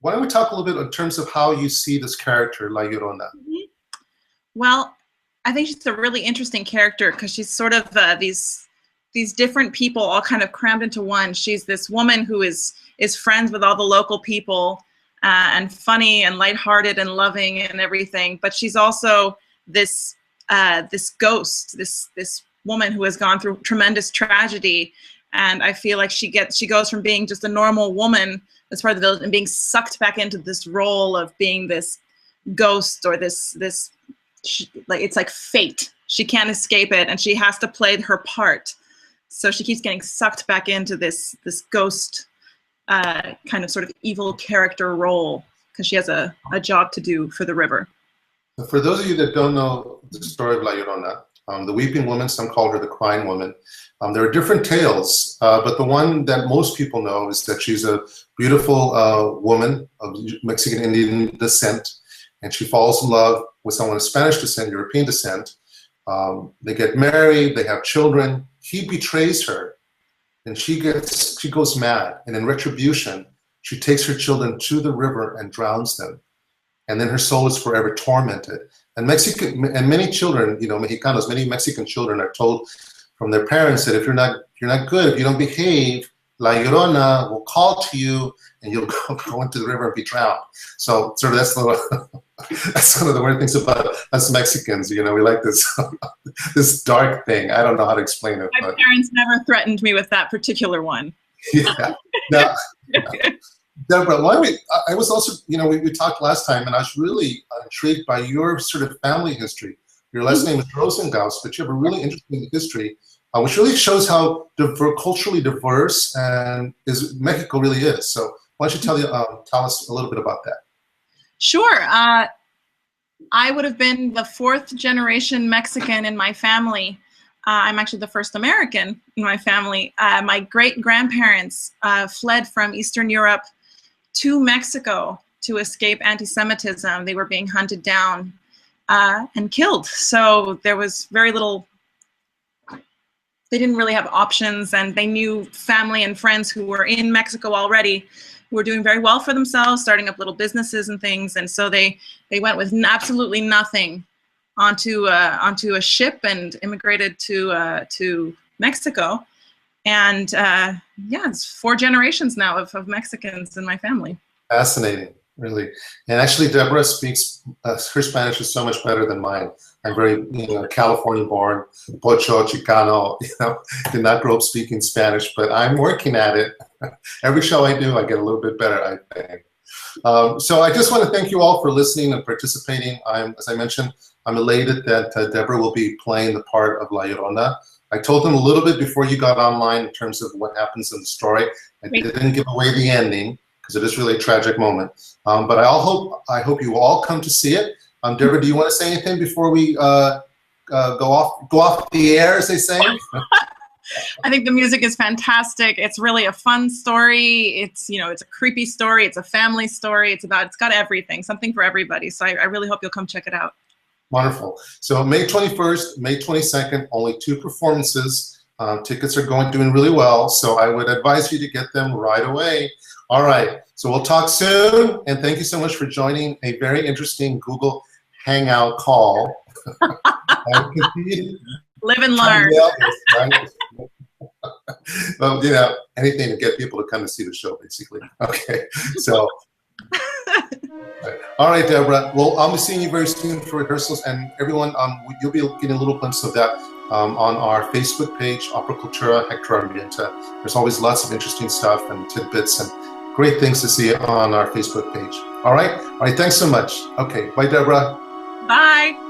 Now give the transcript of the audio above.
why don't we talk a little bit in terms of how you see this character, LLorona? Well, I think she's a really interesting character because she's sort of these different people all kind of crammed into one. She's this woman who is friends with all the local people and funny and lighthearted and loving and everything. But she's also this this ghost, this woman who has gone through tremendous tragedy. And I feel like she goes from being just a normal woman as part of the village and being sucked back into this role of being this ghost or this like it's like fate. She can't escape it, and she has to play her part. So she keeps getting sucked back into this ghost kind of sort of evil character role because she has a job to do for the river. For those of you that don't know the story of LLorona, the weeping woman, some call her the crying woman. There are different tales, but the one that most people know is that she's a beautiful woman of Mexican Indian descent, and she falls in love with someone of Spanish descent, European descent. They get married, they have children. He betrays her, and she goes mad. And in retribution, she takes her children to the river and drowns them. And then her soul is forever tormented. And many children, Mexicanos, many Mexican children are told from their parents that if you're not good, if you don't behave, La Llorona will call to you, and you'll go into the river and be drowned. So sort of that's one of the weird things about us Mexicans. We like this this dark thing. I don't know how to explain it. My parents never threatened me with that particular one. Yeah. Now, Deborah, I was also, we talked last time, and I was really intrigued by your sort of family history. Your last name is Rosengaus, but you have a really interesting history, which really shows how culturally diverse and Mexico really is. So why don't you tell us a little bit about that? Sure. I would have been the 4th generation Mexican in my family. I'm actually the first American in my family. My great-grandparents fled from Eastern Europe to Mexico to escape anti-Semitism. They were being hunted down and killed. So there was very little, they didn't really have options, and they knew family and friends who were in Mexico already, who were doing very well for themselves, starting up little businesses and things. And so they went with absolutely nothing onto a ship and immigrated to Mexico. And yeah, it's 4 generations now of Mexicans in my family. Fascinating, really. And actually, Deborah speaks, her Spanish is so much better than mine. I'm very, California-born, Pocho, Chicano, did not grow up speaking Spanish, but I'm working at it. Every show I do, I get a little bit better, I think. So I just want to thank you all for listening and participating. As I mentioned, I'm elated that Deborah will be playing the part of La Llorona. I told them a little bit before you got online in terms of what happens in the story. I didn't give away the ending because it is really a tragic moment. But I hope you all come to see it. Deborah, do you want to say anything before we go off the air, as they say? I think the music is fantastic. It's really a fun story. It's it's a creepy story. It's a family story. It's got everything, something for everybody. So I really hope you'll come check it out. Wonderful. So May 21st, May 22nd, only 2 performances. Tickets are doing really well, so I would advise you to get them right away. All right, so we'll talk soon, and thank you so much for joining a very interesting Google Hangout call. Live and learn. Well, anything to get people to come to see the show, basically. Okay, so. All right, Deborah. Well, I'll be seeing you very soon for rehearsals, and everyone, you'll be getting a little glimpse of that on our Facebook page, Opera Cultura Hector Armienta. There's always lots of interesting stuff and tidbits and great things to see on our Facebook page. All right. Thanks so much. Okay. Bye, Deborah. Bye.